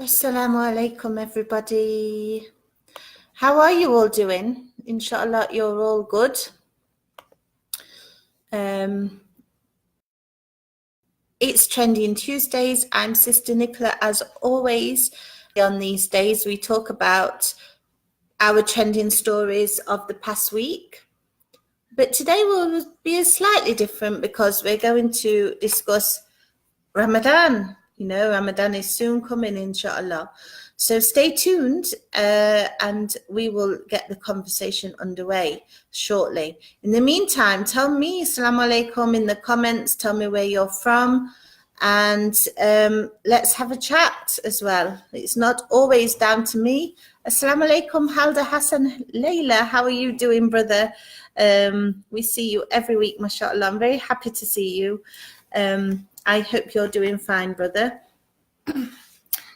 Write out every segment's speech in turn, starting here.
Assalamu alaikum, everybody. How are you all doing? Inshallah, you're all good. It's Trending Tuesdays. I'm Sister Nicola, as always. On these days, we talk about our trending stories of the past week. But today will be slightly different because we're going to discuss Ramadan. Ramadan is soon coming, inshallah. So stay tuned and we will get the conversation underway shortly. In the meantime, tell me Assalamu alaikum in the comments. Tell me where you're from. And let's have a chat as well. It's not always down to me. Assalamu alaikum, Halda Hassan Layla. How are you doing, brother? We see you every week, mashallah. I'm very happy to see you. I hope you're doing fine, brother.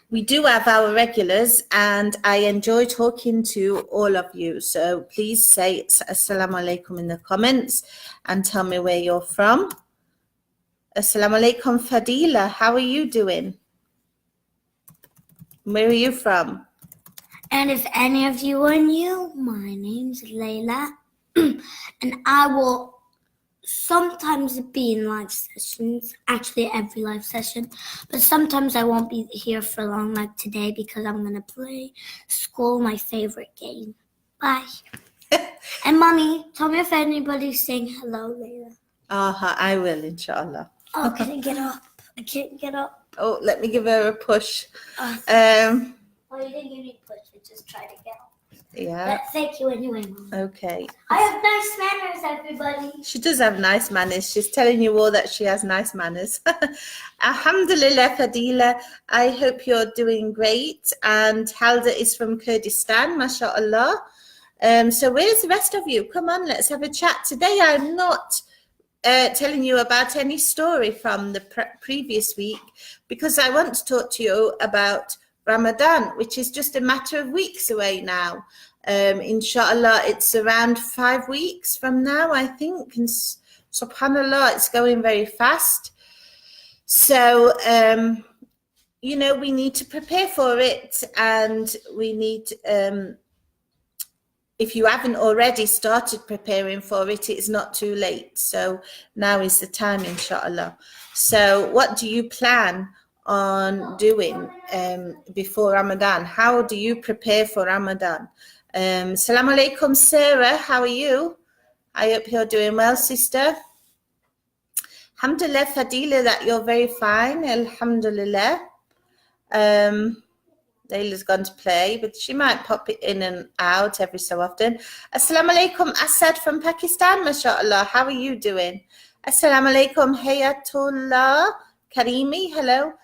We do have our regulars, and I enjoy talking to all of you. So please say Assalamu alaikum in the comments and tell me where you're from. Assalamu alaikum, Fadila. How are you doing? Where are you from? And if any of you are new, my name's Layla, and I will sometimes be in live sessions, actually every live session, but sometimes I won't be here for long like today because I'm going to play School, my favorite game. Bye. And Mommy, tell me if anybody's saying hello, Layla. I will, inshallah. Oh, can I get up? I can't get up. Oh, let me give her a push. You didn't give me a push. I just tried to get up. Yeah. But thank you anyway, Mom. Okay. I have nice manners, everybody. She does have nice manners. She's telling you all that she has nice manners. Alhamdulillah, Fadila. I hope you're doing great. And Halda is from Kurdistan, mashallah. So where's the rest of you? Come on, let's have a chat. Today I'm not telling you about any story from the previous week because I want to talk to you about Ramadan, which is just a matter of weeks away now. Inshallah, it's around 5 weeks from now, I think. And subhanallah, it's going very fast. So, we need to prepare for it, and we need, if you haven't already started preparing for it, it's not too late. So now is the time, inshallah. So what do you plan on doing before Ramadan? How do you prepare for Ramadan? Assalamu alaikum, Sarah. How are you? I hope you're doing well, sister. Alhamdulillah, Fadila, that you're very fine. Alhamdulillah. Layla's gone to play, but she might pop it in and out every so often. Assalamu alaikum, Asad from Pakistan, mashallah. How are you doing? Assalamu alaikum, Hayatullah Karimi. Hello.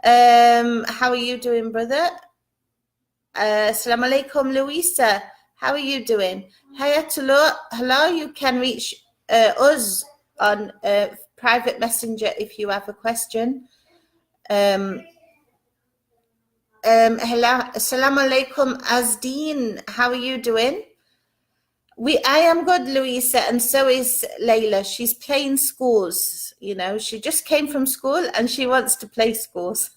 How are you doing, brother? Assalamu alaikum, Louisa. How are you doing? Hayatullah, hello. You can reach us on private messenger if you have a question. Hello, assalamu alaikum, Azdeen. How are you doing? I am good, Louisa, and so is Layla. She's playing schools. She just came from school and she wants to play schools.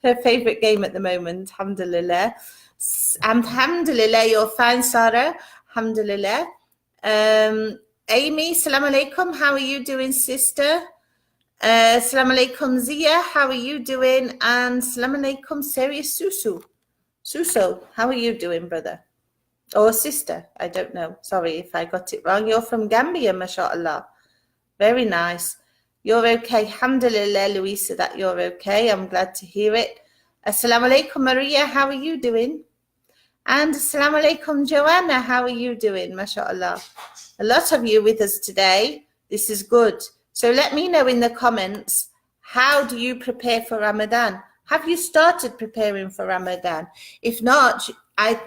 Her favorite game at the moment. Alhamdulillah. Alhamdulillah, you're fine, Sarah. Alhamdulillah. Amy, assalamu alaikum. How are you doing, sister? Assalamu alaikum, Zia. How are you doing? And assalamu alaikum, Serious Susu. Suso, how are you doing, brother? Or sister? I don't know. Sorry if I got it wrong. You're from Gambia, mashallah. Very nice. You're okay. Alhamdulillah, Louisa, that you're okay. I'm glad to hear it. Assalamu alaikum, Maria. How are you doing? And assalamu alaikum, Joanna. How are you doing? Mashallah. A lot of you with us today. This is good. So let me know in the comments, how do you prepare for Ramadan? Have you started preparing for Ramadan? If not,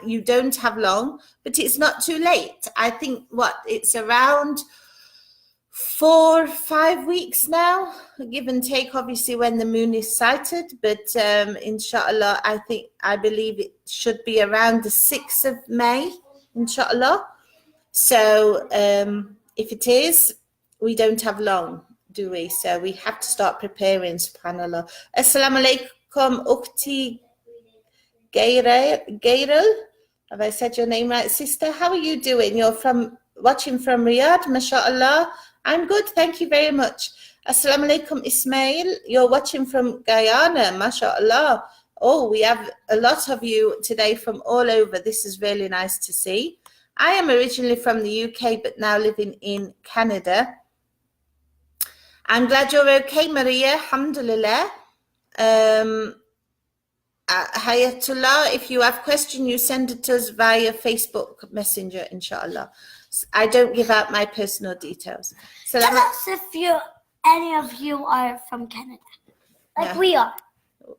you don't have long, but it's not too late. I think, it's around 4 or 5 weeks now, give and take, obviously, when the moon is sighted. But inshallah, I believe it should be around the 6th of May, inshallah. So if it is, we don't have long, do we? So we have to start preparing, subhanallah. Assalamu alaikum, Ukhti Gairil. Have I said your name right, sister? How are you doing? You're watching from Riyadh, mashallah. I'm good, thank you very much. Assalamu alaikum, Ismail. You're watching from Guyana, mashallah. Oh, we have a lot of you today from all over. This is really nice to see. I am originally from the UK, but now living in Canada. I'm glad you're okay, Maria. Alhamdulillah. Hayatullah, if you have question, you send it to us via Facebook Messenger, inshallah. I don't give out my personal details. Tell us if any of you are from Canada, like we are.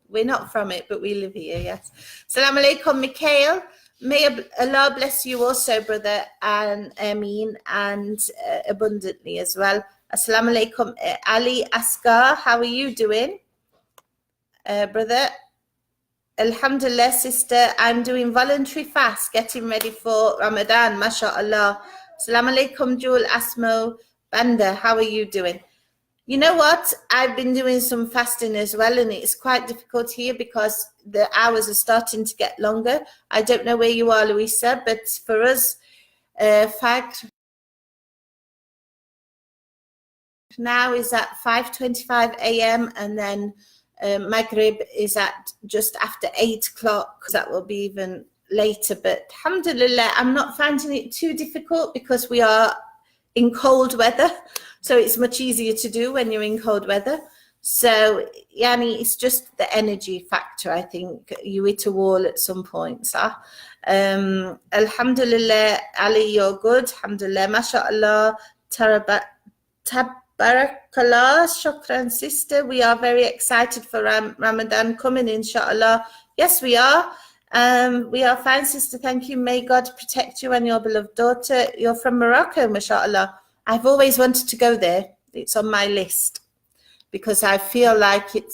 We're not from it, but we live here, yes. Assalamu alaikum, Mikhail. May Allah bless you also, brother, and Ameen, and abundantly as well. Assalamu alaikum, Ali Asghar. How are you doing, brother? Alhamdulillah, sister. I'm doing voluntary fast, getting ready for Ramadan, mashallah. Assalamu alaikum, Jul Asmo Banda. How are you doing? You know what? I've been doing some fasting as well, and it's quite difficult here because the hours are starting to get longer. I don't know where you are, Louisa, but for us, Fajr now is at 5:25 a.m. and then Maghrib is at just after 8 o'clock. That will be even later, but alhamdulillah, I'm not finding it too difficult because we are in cold weather, so it's much easier to do when you're in cold weather. So yani, it's just the energy factor. I think you hit a wall at some point. Alhamdulillah, Ali, you're good. Alhamdulillah, mashallah, tabarakallah, shukran, sister. We are very excited for Ramadan coming, inshallah. Yes, we are. We are fine, sister. Thank you. May God protect you and your beloved daughter. You're from Morocco, mashallah. I've always wanted to go there. It's on my list because I feel like it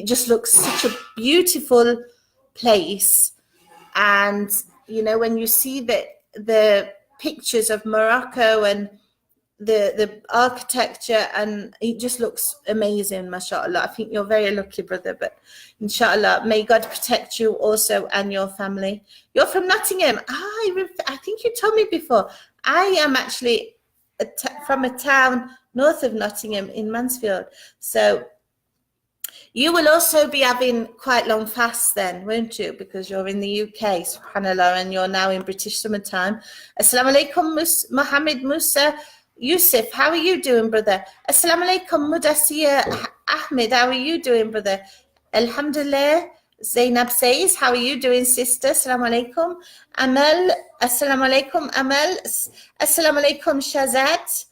just looks such a beautiful place. And, you know, when you see the pictures of Morocco and the architecture, and it just looks amazing, mashallah. I think you're very lucky, brother, but inshallah, may God protect you also and your family. You're from Nottingham. I think you told me before. I am actually from a town north of Nottingham in Mansfield. So you will also be having quite long fasts then, won't you? Because you're in the UK, subhanallah, and you're now in British summertime. Assalamu alaikum, Mohammed Musa Yusuf. How are you doing, brother? Assalamu alaikum, Mudassir Ahmed. How are you doing, brother? Alhamdulillah. Zainab says, how are you doing, sister? Assalamu alaikum. Amal. Assalamu alaikum, Amal. Assalamu alaikum, Shazad.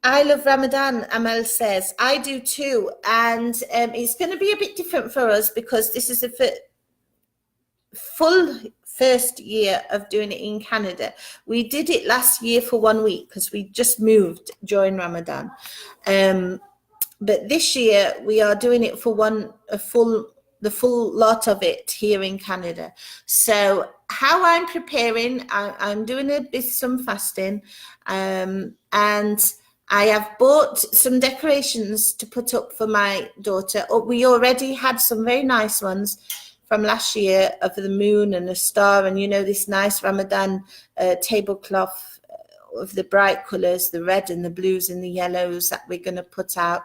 I love Ramadan, Amal says. I do too. And it's going to be a bit different for us because this is a full first year of doing it in Canada. We did it last year for 1 week because we just moved during Ramadan. But this year we are doing it for the full lot of it here in Canada. So how I'm preparing, I'm doing some fasting, and I have bought some decorations to put up for my daughter. We already had some very nice ones from last year of the moon and a star, and you know, this nice Ramadan tablecloth of the bright colours, the red and the blues and the yellows that we're going to put out.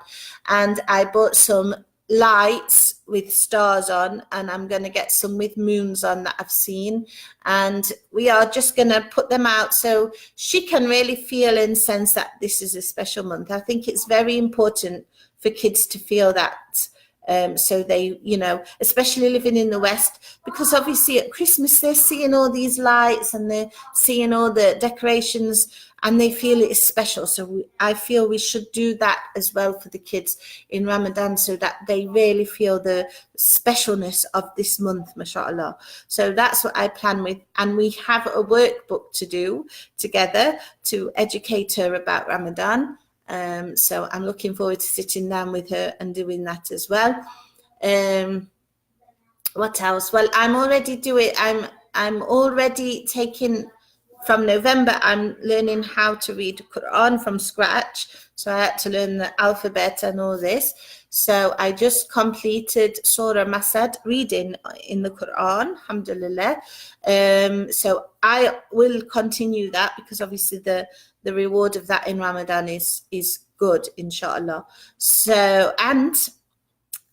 And I bought some lights with stars on, and I'm going to get some with moons on that I've seen, and we are just going to put them out so she can really feel and sense that this is a special month. I think it's very important for kids to feel that, so they, you know, especially living in the West, because obviously at Christmas they're seeing all these lights and they're seeing all the decorations and they feel it is special. So I feel we should do that as well for the kids in Ramadan so that they really feel the specialness of this month, mashallah. So that's what I plan with. And we have a workbook to do together to educate her about Ramadan. So I'm looking forward to sitting down with her and doing that as well. What else? Well, I'm already taking, from November, I'm learning how to read Quran from scratch. So I had to learn the alphabet and all this. So I just completed Surah Masad, reading in the Quran, alhamdulillah. So I will continue that, because obviously the reward of that in Ramadan is good, inshallah. So, and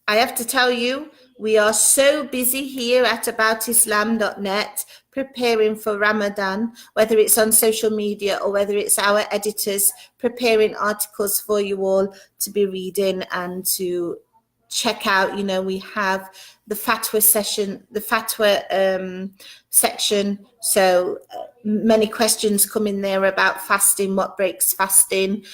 I have to tell you, we are so busy here at aboutislam.net preparing for Ramadan, whether it's on social media or whether it's our editors preparing articles for you all to be reading and to check out. You know, we have the fatwa session, the fatwa section. So many questions come in there about fasting, what breaks fasting,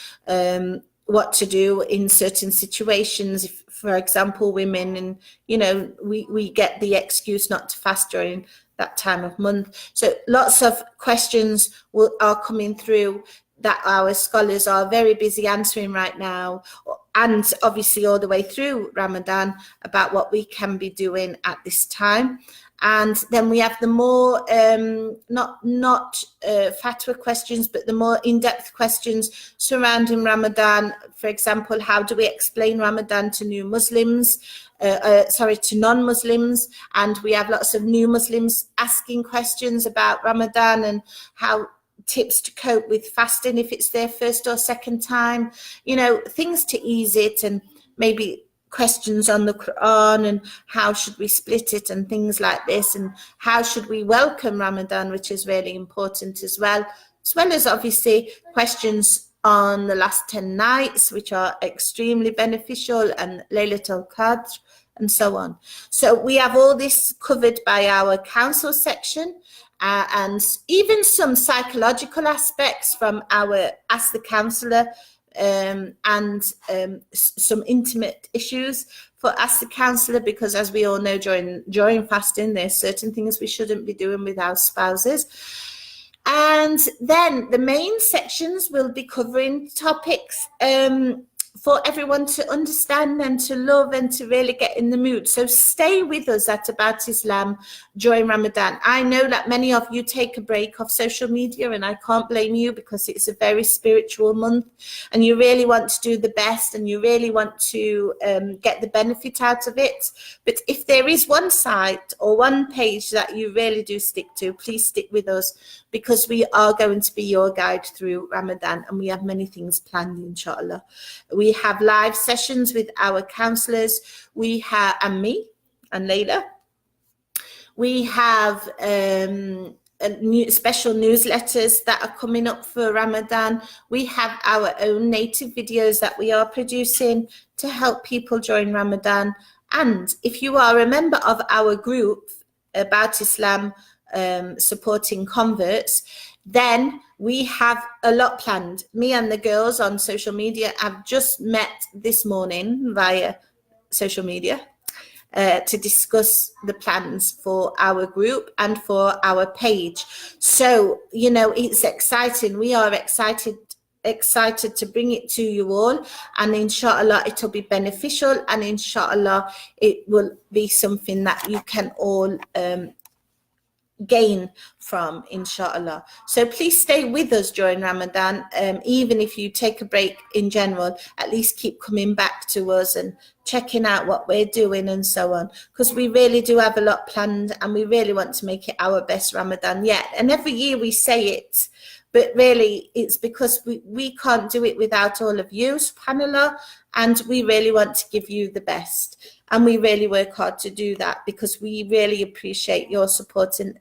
what to do in certain situations. If, for example, women, and you know, we get the excuse not to fast during that time of month. So lots of questions are coming through that our scholars are very busy answering right now, and obviously all the way through Ramadan, about what we can be doing at this time. And then we have the more not fatwa questions, but the more in-depth questions surrounding Ramadan. For example, how do we explain Ramadan to new Muslims? To non-Muslims, and we have lots of new Muslims asking questions about Ramadan and how tips to cope with fasting if it's their first or second time, you know, things to ease it, and maybe questions on the Quran and how should we split it and things like this, and how should we welcome Ramadan, which is really important as well as obviously questions on the last 10 nights, which are extremely beneficial, and Laylatul Qadr, and so on. So we have all this covered by our council section, and even some psychological aspects from our Ask the Counsellor, and some intimate issues for Ask the Counsellor, because as we all know, during fasting, there's certain things we shouldn't be doing with our spouses. And then the main sections will be covering topics for everyone to understand and to love and to really get in the mood. So stay with us at About Islam during Ramadan. I know that many of you take a break off social media, and I can't blame you, because it's a very spiritual month and you really want to do the best and you really want to get the benefit out of it. But if there is one site or one page that you really do stick to, please stick with us, because we are going to be your guide through Ramadan, and we have many things planned, inshallah. We have live sessions with our counsellors. We have, and me and Layla. We have special newsletters that are coming up for Ramadan. We have our own native videos that we are producing to help people during Ramadan. And if you are a member of our group About Islam, supporting converts, then we have a lot planned. Me and the girls on social media have just met this morning via social media to discuss the plans for our group and for our page. So, you know, it's exciting. We are excited to bring it to you all, and inshallah it'll be beneficial, and inshallah it will be something that you can all gain from, inshallah. So please stay with us during Ramadan. Even if you take a break in general, at least keep coming back to us and checking out what we're doing and so on, because we really do have a lot planned, and we really want to make it our best Ramadan yet. And every year we say it, but really it's because we can't do it without all of you, subhanallah, and we really want to give you the best. And we really work hard to do that, because we really appreciate your support and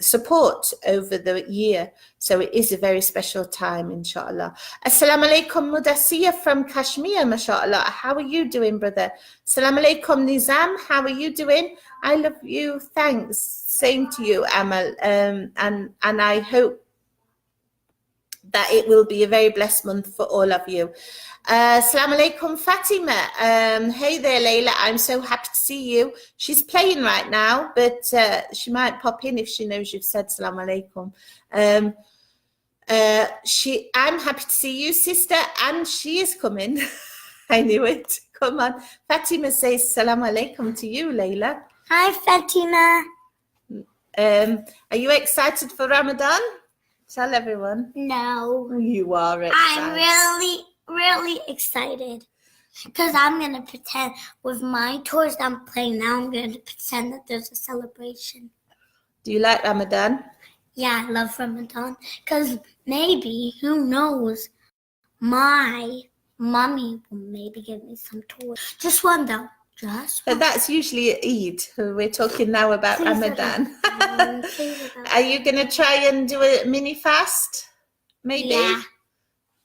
support over the year. So it is a very special time, inshallah. Assalamu alaikum Mudassiya from Kashmir, mashallah. How are you doing, brother? Assalamu alaikum Nizam, how are you doing? I love you, thanks. Same to you, Amal. And I hope that it will be a very blessed month for all of you. Assalamu alaikum Fatima. Hey there, Layla. I'm so happy to see you. She's playing right now, but she might pop in if she knows you've said Assalamu alaikum. I'm happy to see you, sister, and she is coming. I knew it. Come on. Fatima says Assalamu alaikum to you, Layla. Hi, Fatima. Are you excited for Ramadan? Tell everyone. No. You are excited. I'm really excited. Because I'm going to pretend with my toys that I'm playing now, I'm going to pretend that there's a celebration. Do you like Ramadan? Yeah, I love Ramadan. Because maybe, who knows, my mommy will maybe give me some toys. Just one though. Just But one. that's usually at Eid. We're talking now about Please Ramadan. Please Are you going to try and do a mini fast? Maybe? Yeah.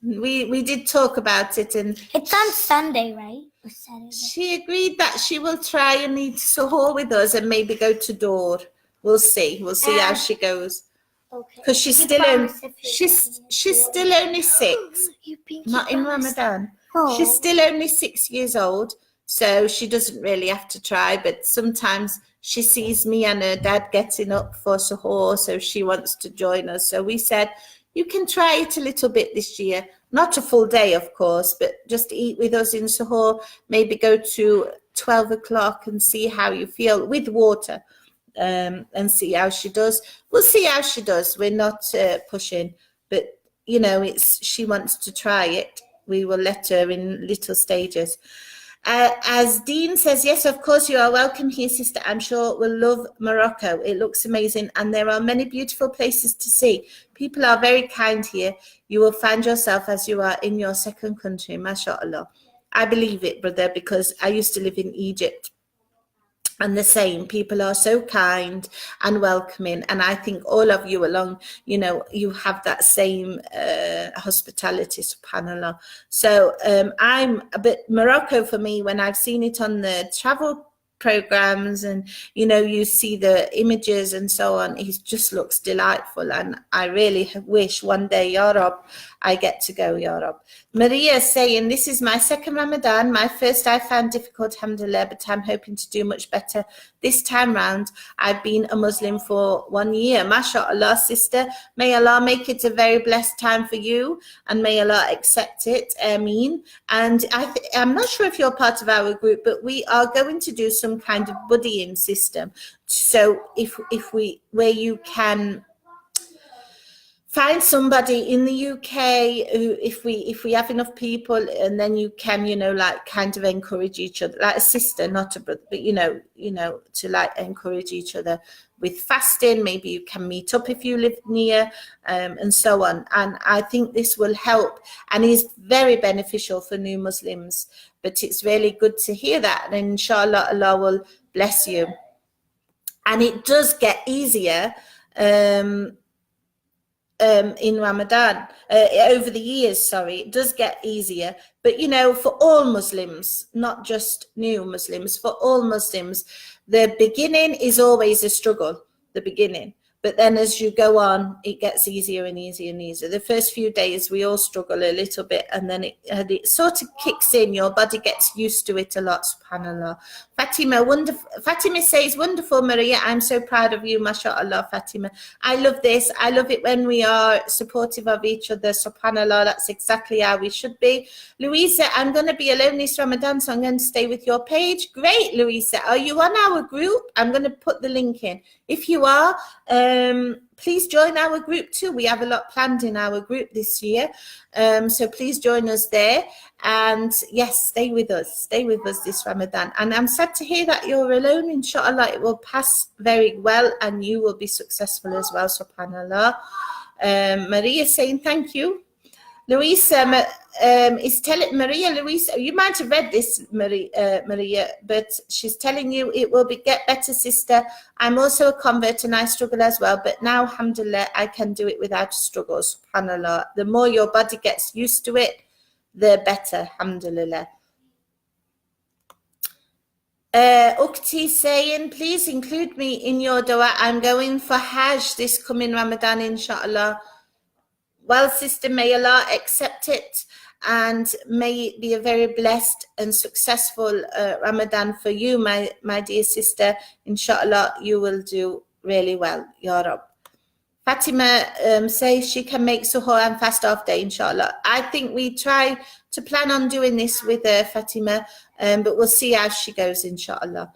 We did talk about it, and It's on Sunday, right? Or Saturday? she agreed that she will try and eat suhoor with us and maybe go to Door. We'll see. We'll see how she goes. Okay. Because she's still only 6. Not in Ramadan. Oh. She's still only 6 years old, so she doesn't really have to try. But sometimes she sees me and her dad getting up for suhoor, so she wants to join us. So we said, you can try it a little bit this year. Not a full day, of course, but just eat with us in suhoor. Maybe go to 12 o'clock and see how you feel with water. And see how she does. We'll see how she does. We're not pushing, but you know, she wants to try it. We will let her in little stages. As Dean says, yes, of course, you are welcome here, sister. I'm sure we'll love Morocco. It looks amazing, and there are many beautiful places to see. People are very kind here. You will find yourself as you are in your second country, mashallah. I believe it, brother, because I used to live in Egypt. And the same, people are so kind and welcoming, and I think all of you along, you know, you have that same hospitality, subhanallah. So I'm a bit Morocco for me, when I've seen it on the travel programs, and you know, you see the images and so on, it just looks delightful, and I really wish one day, Ya Rab, I get to go, Ya Rab. Maria saying, this is my second Ramadan. My first I found difficult, alhamdulillah, but I'm hoping to do much better this time round. I've been a Muslim for 1 year. MashaAllah, sister. May Allah make it a very blessed time for you, and may Allah accept it. Ameen. And I'm not sure if you're part of our group, but we are going to do some kind of buddying system. So where you can find somebody in the UK who, if we have enough people, and then you can, you know, like kind of encourage each other, like a sister, not a brother, but you know, to like encourage each other with fasting. Maybe you can meet up if you live near, and so on. And I think this will help and is very beneficial for new Muslims. But it's really good to hear that, and inshallah, Allah will bless you. And it does get easier. In Ramadan, over the years, sorry, it does get easier. But, you know, for all Muslims, not just new Muslims, for all Muslims, the beginning is always a struggle, the beginning. But then as you go on, it gets easier and easier and easier. The first few days, we all struggle a little bit, and then it sort of kicks in. Your body gets used to it a lot, subhanAllah. Fatima, wonderful. Fatima says, wonderful, Maria. I'm so proud of you, mashallah, Fatima. I love this. I love it when we are supportive of each other, subhanAllah. That's exactly how we should be. Louisa, I'm going to be alone this Ramadan, so I'm going to stay with your page. Great, Louisa. Are you on our group? I'm going to put the link in. If you are, please join our group too. We have a lot planned in our group this year. So please join us there. And yes, stay with us this Ramadan. And I'm sad to hear that you're alone. Inshallah, it will pass very well and you will be successful as well, subhanallah. Maria saying thank you. Louisa is telling Louisa, you might have read this, Maria, but she's telling you it will get better, sister. I'm also a convert and I struggle as well, but now, alhamdulillah, I can do it without struggle, subhanallah. The more your body gets used to it, the better, alhamdulillah. Ukti saying, please include me in your dua. I'm going for Hajj this coming Ramadan, inshallah. Well, sister, may Allah accept it, and may it be a very blessed and successful Ramadan for you, my dear sister. Inshallah, you will do really well, Ya Rab. Fatima says she can make suhoor and fast off day, inshallah. I think we try to plan on doing this with Fatima, but we'll see how she goes, inshallah.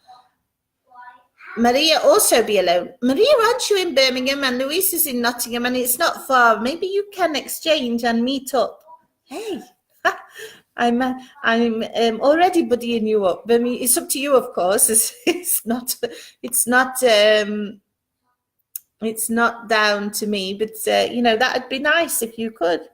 Maria also be alone. Maria, aren't you in Birmingham and Louise is in Nottingham and it's not far? Maybe you can exchange and meet up. Hey, I'm already buddying you up. I mean, it's up to you, of course. It's not down to me, but that'd be nice if you could.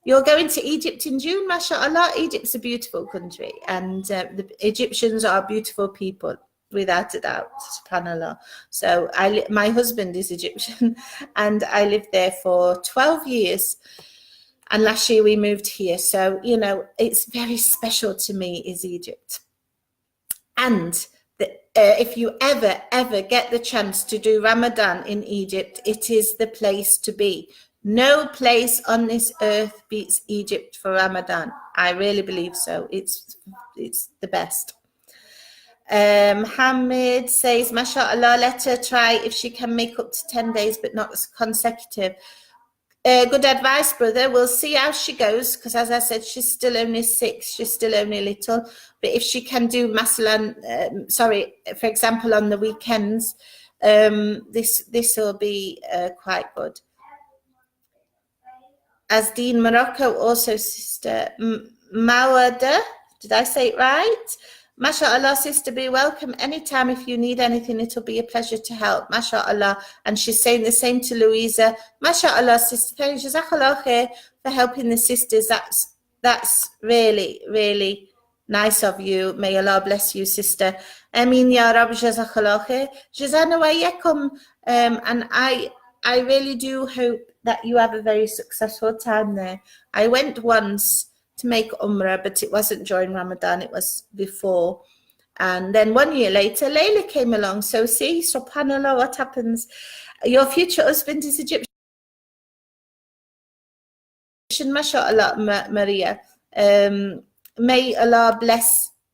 You're going to Egypt in June, mashallah. Egypt's a beautiful country, and the Egyptians are beautiful people, without a doubt, subhanallah. So my husband is Egyptian, and I lived there for 12 years. And last year we moved here. So, it's very special to me, is Egypt. And if you ever get the chance to do Ramadan in Egypt, it is the place to be. No place on this earth beats Egypt for Ramadan. I really believe so. It's the best. Hamid says, mashallah, let her try if she can make up to 10 days, but not consecutive. Good advice, brother. We'll see how she goes, because as I said, she's still only 6. She's still only little. But if she can do masalan, for example, on the weekends, this will be quite good. Asdeen Morocco, also sister Mawada. Did I say it right? MashaAllah, sister, be welcome anytime. If you need anything, it'll be a pleasure to help. MashaAllah. And she's saying the same to Louisa. MashaAllah, sister. Thank you, Jazakallah khair, for helping the sisters. That's really, really nice of you. May Allah bless you, sister. Ameen ya Rab, Jazakallah khair. Jazana wa yakum. And I really do hope that you have a very successful time there. I went once to make Umrah, but it wasn't during Ramadan, it was before. And then 1 year later, Layla came along. So see, subhanAllah, what happens? Your future husband is Egyptian, mashallah, Maria. May Allah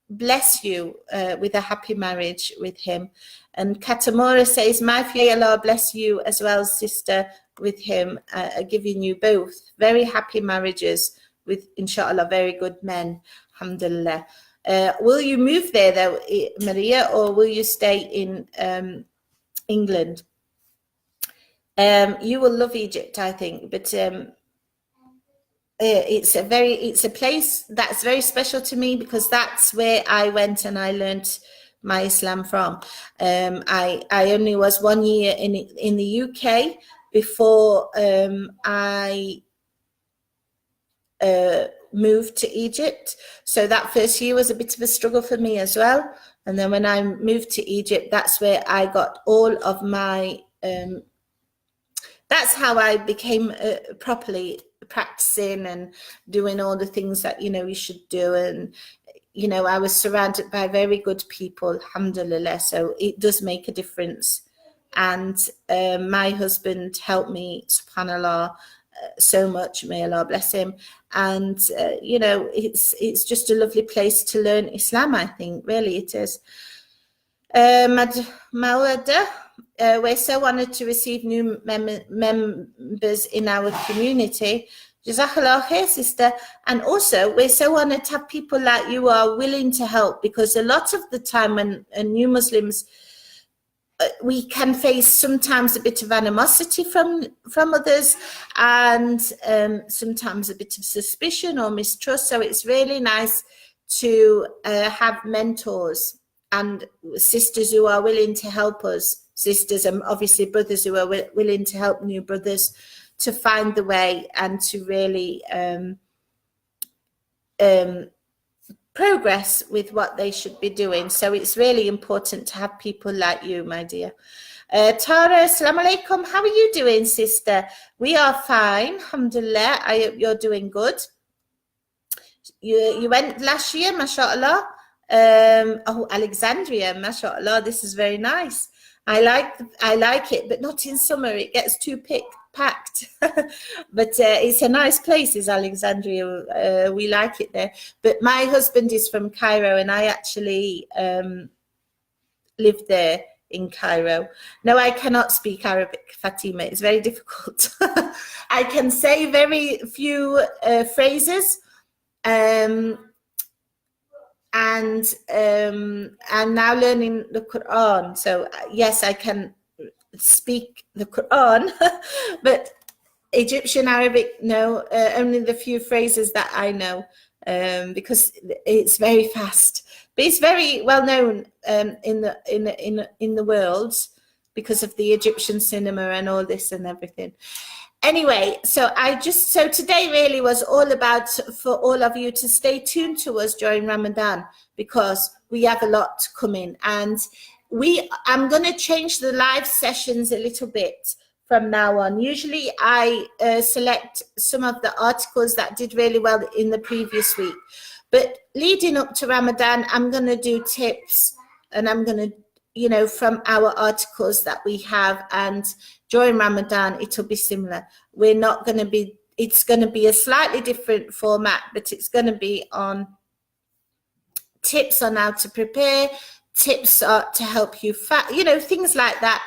bless you with a happy marriage with him. And Katamora says, my Allah bless you as well, sister, with him, giving you both very happy marriages with, inshallah, very good men, alhamdulillah. Will you move there, though, Maria, or will you stay in England? You will love Egypt, I think, but it's a place that's very special to me, because that's where I went and I learned my Islam from. I only was 1 year in the UK before I moved to Egypt. So that first year was a bit of a struggle for me as well. And then when I moved to Egypt, that's where I got all of my, that's how I became properly practicing and doing all the things that, you should do. And, I was surrounded by very good people, alhamdulillah. So it does make a difference. And my husband helped me, subhanallah, so much. May Allah bless him. And it's just a lovely place to learn Islam, I think. Really it is. Mawada, we're so honored to receive new members in our community. Jazakallah khair, sister. And also we're so honored to have people like you are willing to help, because a lot of the time when new Muslims, we can face sometimes a bit of animosity from others, and sometimes a bit of suspicion or mistrust. So it's really nice to have mentors and sisters who are willing to help us, sisters and obviously brothers who are willing to help new brothers to find the way and to really progress with what they should be doing. So it's really important to have people like you, my dear. Tara, assalamu alaikum. How are you doing, sister? We are fine, alhamdulillah. I hope you're doing good. You went last year, mashallah. Oh, Alexandria, mashallah. This is very nice. I like it, but not in summer. It gets too packed. But it's a nice place, is Alexandria. We like it there. But my husband is from Cairo, and I actually lived there in Cairo. No, I cannot speak Arabic, Fatima. It's very difficult. I can say very few phrases. And I'm now learning the Quran. So yes, I can speak the Quran, but Egyptian Arabic, no, only the few phrases that I know. because it's very fast. But it's very well known in the world because of the Egyptian cinema and all this and everything. Anyway, so today really was all about for all of you to stay tuned to us during Ramadan, because we have a lot coming, and I'm going to change the live sessions a little bit from now on. Usually I select some of the articles that did really well in the previous week, but leading up to Ramadan, I'm going to do tips, and I'm going to, from our articles that we have, and during Ramadan, it'll be similar. It's going to be a slightly different format, but it's going to be on tips on how to prepare, tips to help you, things like that,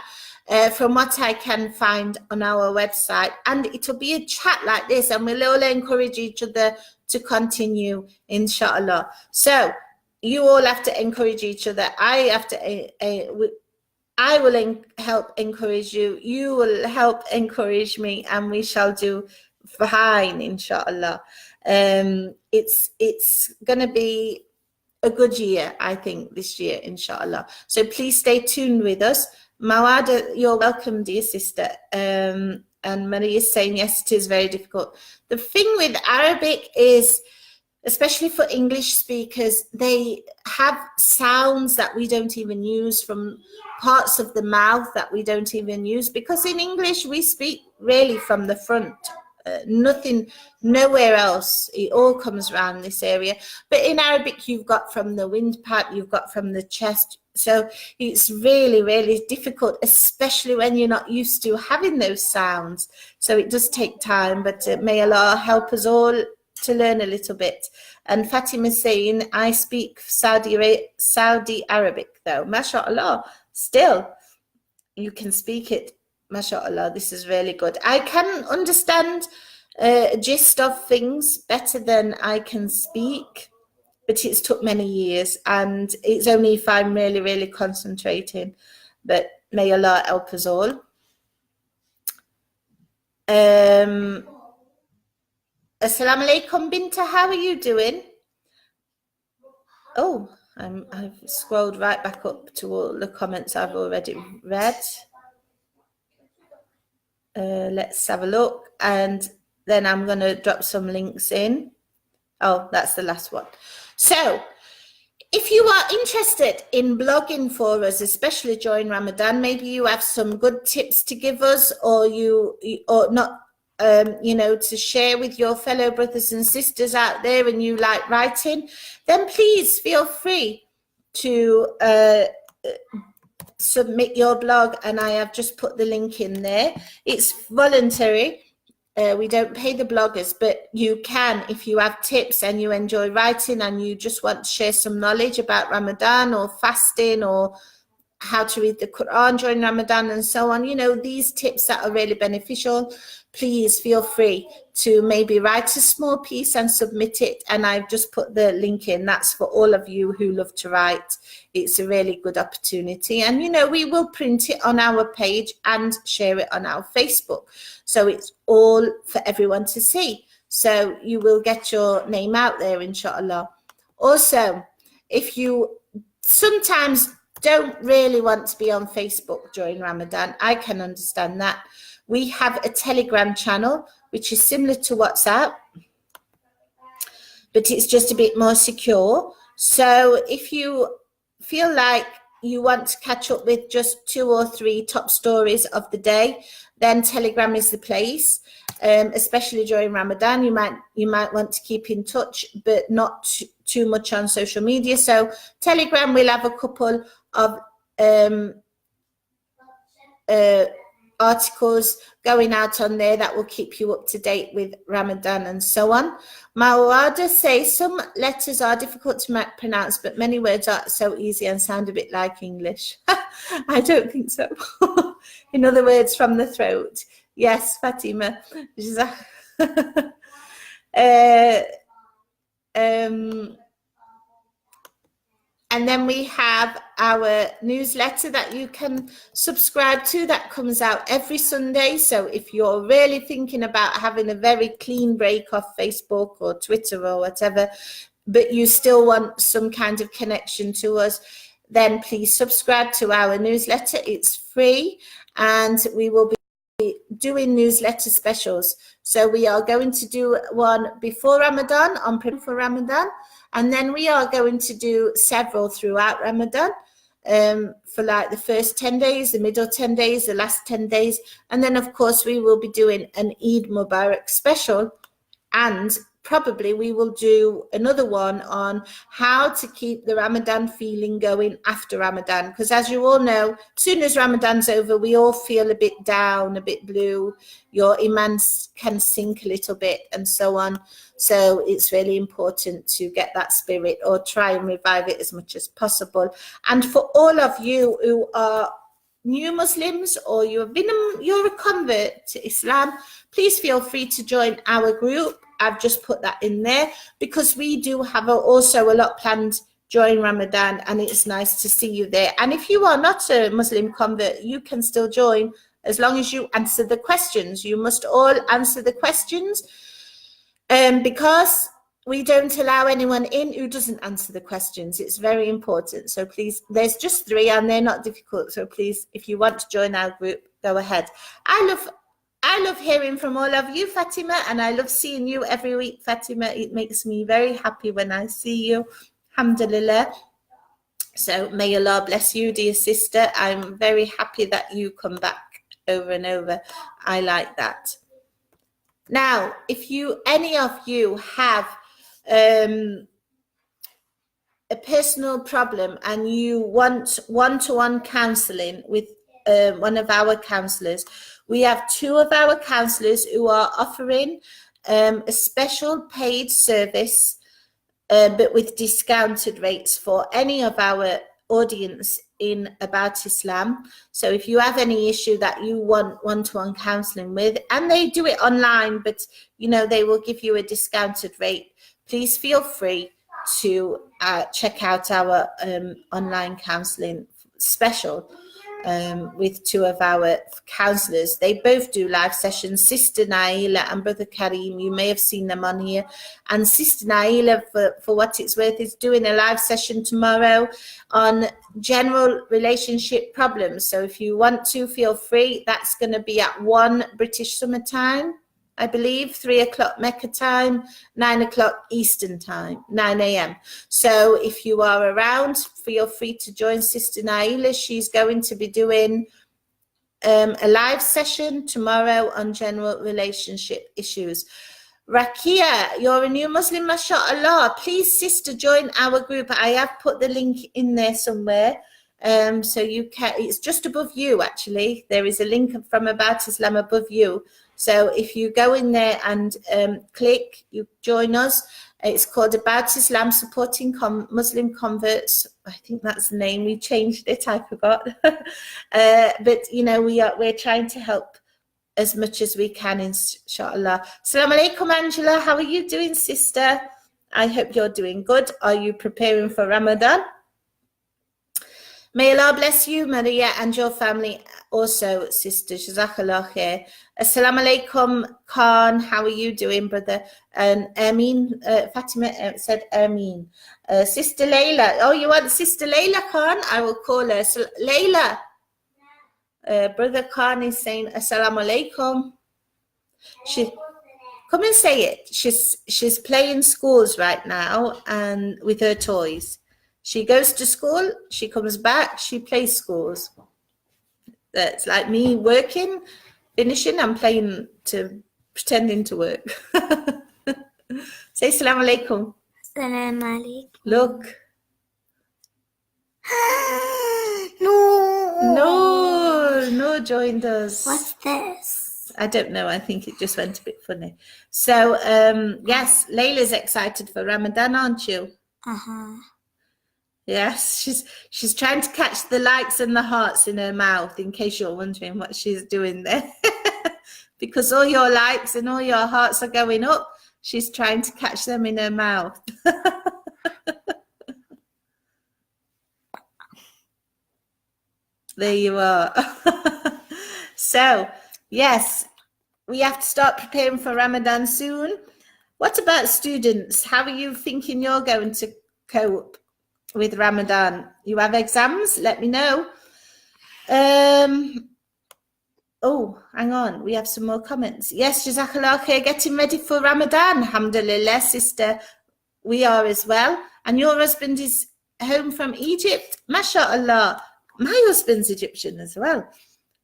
from what I can find on our website. And it'll be a chat like this, and we'll all encourage each other to continue, inshallah. So you all have to encourage each other. I will help encourage you. You will help encourage me, and we shall do fine, inshallah. It's going to be a good year, I think, this year, inshallah. So please stay tuned with us. Mawada, you're welcome, dear sister. And Maria is saying, yes, it is very difficult. The thing with Arabic is, especially for English speakers, they have sounds that we don't even use, from parts of the mouth that we don't even use, because in English we speak really from the front. Nowhere else. It all comes around this area. But in Arabic, you've got from the windpipe, you've got from the chest. So it's really, really difficult, especially when you're not used to having those sounds. So it does take time, but may Allah help us all to learn a little bit. And Fatima's saying, I speak Saudi Arabic though. MashaAllah. Still, you can speak it. MashaAllah, this is really good. I can understand gist of things better than I can speak, but it's took many years, and it's only if I'm really, really concentrating. But may Allah help us all. Assalamu alaikum, Binta. How are you doing? Oh, I've scrolled right back up to all the comments I've already read. Let's have a look, and then I'm going to drop some links in. Oh, that's the last one. So if you are interested in blogging for us, especially during Ramadan, maybe you have some good tips to give us, or to share with your fellow brothers and sisters out there, and you like writing, then please feel free to submit your blog, and I have just put the link in there. It's voluntary. We don't pay the bloggers, but you can, if you have tips and you enjoy writing and you just want to share some knowledge about Ramadan or fasting or how to read the Quran during Ramadan and so on, these tips that are really beneficial, please feel free to maybe write a small piece and submit it. And I've just put the link in. That's for all of you who love to write. It's a really good opportunity. And, we will print it on our page and share it on our Facebook. So it's all for everyone to see. So you will get your name out there, inshallah. Also, if you sometimes don't really want to be on Facebook during Ramadan, I can understand that. We have a Telegram channel, which is similar to WhatsApp, but it's just a bit more secure. So if you feel like you want to catch up with just 2 or 3 top stories of the day, then Telegram is the place. Especially during Ramadan, you might want to keep in touch, but not too much on social media. So Telegram will have a couple of articles going out on there that will keep you up to date with Ramadan and so on. Mawada says some letters are difficult to pronounce, but many words are so easy and sound a bit like English. I don't think so. In other words, from the throat. Yes, Fatima. And then we have our newsletter that you can subscribe to that comes out every Sunday. So if you're really thinking about having a very clean break off Facebook or Twitter or whatever, but you still want some kind of connection to us, then please subscribe to our newsletter. It's free, and we will be doing newsletter specials. So we are going to do one before Ramadan, on preparing for Ramadan, and then we are going to do several throughout Ramadan, for like the first 10 days, the middle 10 days, the last 10 days. And then, of course, we will be doing an Eid Mubarak special. And probably we will do another one on how to keep the Ramadan feeling going after Ramadan. Because as you all know, as soon as Ramadan's over, we all feel a bit down, a bit blue. Your iman can sink a little bit and so on. So it's really important to get that spirit, or try and revive it as much as possible. And for all of you who are new Muslims, or you're a convert to Islam, please feel free to join our group. I've just put that in there because we do have also a lot planned during Ramadan, and it's nice to see you there. And if you are not a Muslim convert, you can still join as long as you answer the questions. You must all answer the questions, because we don't allow anyone in who doesn't answer the questions. It's very important. So please, there's just 3 and they're not difficult. So please, if you want to join our group, go ahead. I love hearing from all of you, Fatima, and I love seeing you every week, Fatima. It makes me very happy when I see you. Alhamdulillah. So may Allah bless you, dear sister. I'm very happy that you come back over and over. I like that. Now, if any of you have a personal problem and you want one-to-one counseling with one of our counselors, we have 2 of our counselors who are offering a special paid service, but with discounted rates for any of our audience in About Islam. So if you have any issue that you want one-to-one counseling with, and they do it online, but they will give you a discounted rate, please feel free to check out our online counseling special with 2 of our counselors. They both do live sessions, Sister Naila and Brother Karim. You may have seen them on here. And Sister Naila, for what it's worth, is doing a live session tomorrow on general relationship problems. So if you want to, feel free. That's going to be at 1 British Summer Time, I believe, 3 o'clock Mecca time, 9 o'clock Eastern time, 9 a.m. So if you are around, feel free to join Sister Naila. She's going to be doing a live session tomorrow on general relationship issues. Rakia, you're a new Muslim, mashallah. Please, sister, join our group. I have put the link in there somewhere. So you can, it's just above you, actually. There is a link from About Islam above you. So if you go in there and click, you join us. It's called About Islam, Supporting Muslim Converts. I think that's the name. We changed it. I forgot. But we're trying to help as much as we can, inshallah. Assalamu alaikum, Angela. How are you doing, sister? I hope you're doing good. Are you preparing for Ramadan? May Allah bless you, Maria, and your family also, sister. Jazakallah khair. Assalamu alaikum, Khan. How are you doing, brother? And Amin, Fatima said Amin. Sister Layla. Oh, you want Sister Layla, Khan? I will call her. So, Layla. Brother Khan is saying Assalamu alaikum. Come and say it. She's playing schools right now and with her toys. She goes to school, she comes back, she plays schools. That's like me working, finishing, I'm pretending to work. Say Assalamu alaikum. Assalamu alaikum. Look. No joined us. What's this? I don't know. I think it just went a bit funny. So, yes, Layla's excited for Ramadan, aren't you? Uh-huh. Yes, she's trying to catch the likes and the hearts in her mouth, in case you're wondering what she's doing there. Because all your likes and all your hearts are going up, she's trying to catch them in her mouth. There you are. So, yes, we have to start preparing for Ramadan soon. What about students? How are you thinking you're going to cope with Ramadan? You have exams? Let me know. Oh, hang on. We have some more comments. Yes, Jazakallah khair, getting ready for Ramadan. Alhamdulillah, sister. We are as well. And your husband is home from Egypt. MashaAllah. My husband's Egyptian as well.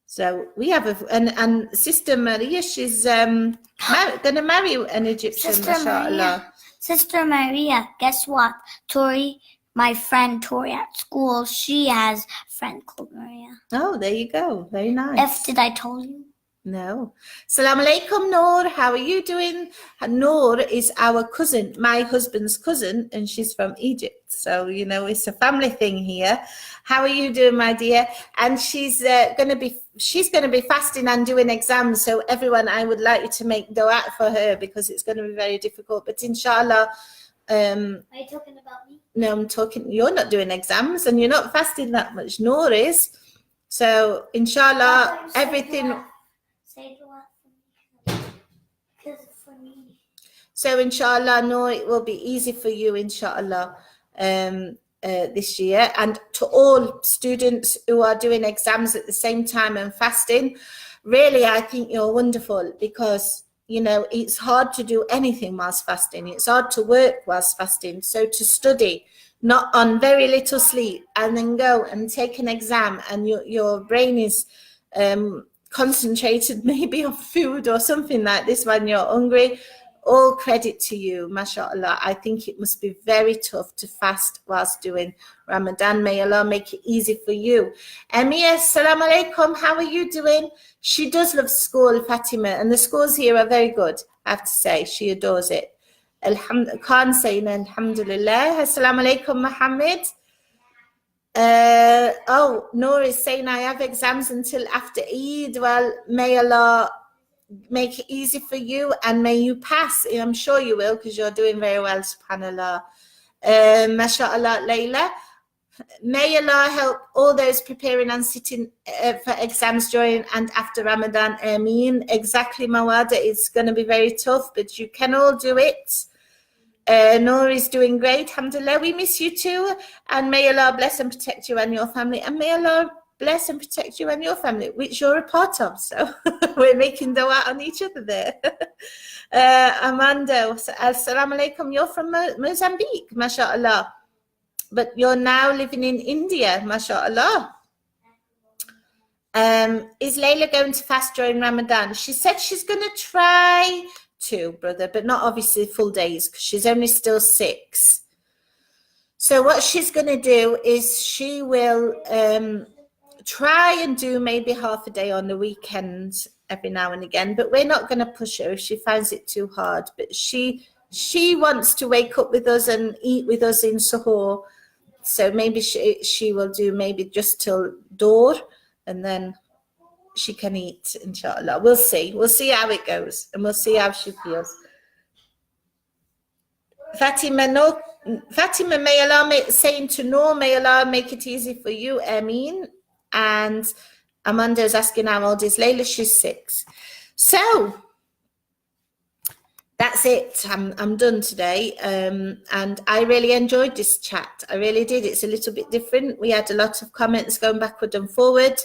So we have and Sister Maria, she's going to marry an Egyptian, MashaAllah. Sister Maria, guess what? Tori, my friend Tori at school, she has a friend called Maria. Oh, there you go. Very nice. Did I tell you? No. Assalamu alaikum, Noor. How are you doing? Noor is our cousin, my husband's cousin, and she's from Egypt. So, you know, it's a family thing here. How are you doing, my dear? And she's going to be fasting and doing exams. So everyone, I would like you to make dua for her because it's going to be very difficult. But inshallah. Are you talking about me? No, I'm talking, you're not doing exams and you're not fasting that much. Noor is. So inshallah, everything. Say dua for me. So inshallah, no, it will be easy for you, inshallah, this year. And to all students who are doing exams at the same time and fasting, really, I think you're wonderful because, you know, it's hard to do anything whilst fasting. It's hard to work whilst fasting. So to study, not on very little sleep, and then go and take an exam and your brain is concentrated maybe on food or something like this when you're hungry, all credit to you, mashallah. I think it must be very tough to fast whilst doing Ramadan. May Allah make it easy for you. Emia, assalamu alaikum, how are you doing? She does love school, Fatima, and the schools here are very good, I have to say. She adores it. Can't say alhamdulillah. Assalamu alaikum, Muhammad. Noor is saying I have exams until after Eid. Well, may Allah make it easy for you and may you pass. I'm sure you will because you're doing very well, subhanallah. MashaAllah, Layla. May Allah help all those preparing and sitting for exams during and after Ramadan. Ameen. Exactly, Mawada. It's going to be very tough, but you can all do it. Noor is doing great, alhamdulillah. We miss you too, and may Allah bless and protect you and your family, and may Allah bless and protect you and your family, which you're a part of. So we're making dua on each other there. Amanda, assalamu alaikum. You're from Mozambique, mashallah, but you're now living in India, mashallah. Is Layla going to fast during Ramadan? She said she's going to try to, brother, but not obviously full days because she's only still 6. So what she's going to do is she will try and do maybe half a day on the weekends every now and again, but we're not going to push her if she finds it too hard. But she wants to wake up with us and eat with us in suhoor, so maybe she will do maybe just till door and then she can eat, inshallah. We'll see how it goes and we'll see how she feels. Fatima, may Allah saying to Noor, may Allah make it easy for you, Ameen. And Amanda is asking how old is Layla. She's 6. So that's it. I'm done today. And I really enjoyed this chat. I really did. It's a little bit different. We had a lot of comments going backward and forward.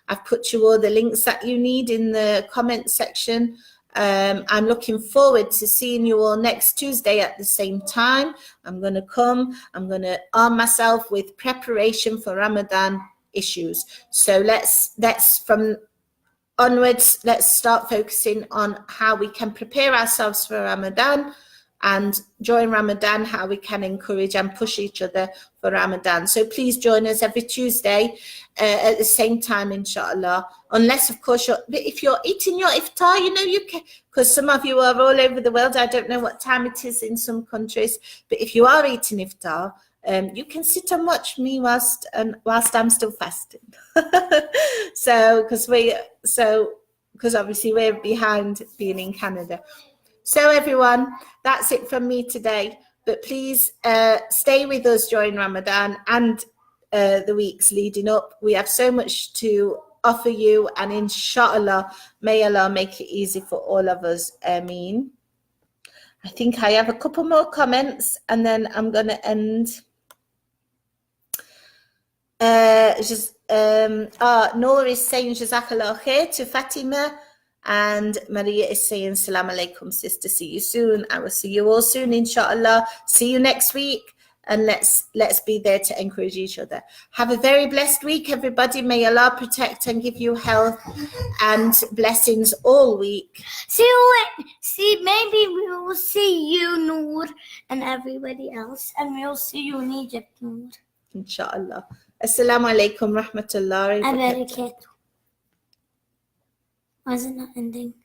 I've put you all the links that you need in the comment section. I'm looking forward to seeing you all next Tuesday at the same time. I'm going to come. I'm going to arm myself with preparation for Ramadan issues. So let's from onwards, let's start focusing on how we can prepare ourselves for Ramadan, and during Ramadan, how we can encourage and push each other for Ramadan. So please join us every Tuesday at the same time, inshallah. Unless, of course, if you're eating your iftar, you know, you can, because some of you are all over the world. I don't know what time it is in some countries, but if you are eating iftar, you can sit and watch me whilst I'm still fasting. Because obviously we're behind being in Canada. So everyone, that's it from me today. But please stay with us during Ramadan and the weeks leading up. We have so much to offer you, and inshallah, may Allah make it easy for all of us. Ameen. I think I have a couple more comments and then I'm going to end. Noor is saying Jazakallah khair to Fatima, and Maria is saying Salam alaikum, sister. See you soon. I will see you all soon, inshallah. See you next week, and let's be there to encourage each other. Have a very blessed week, everybody. May Allah protect and give you health and blessings all week. Maybe we will see you, Noor, and everybody else, and we'll see you in Egypt, Noor. Inshallah. Assalamu alaikum rahmatullahi wa barakatuh. Why is it not ending?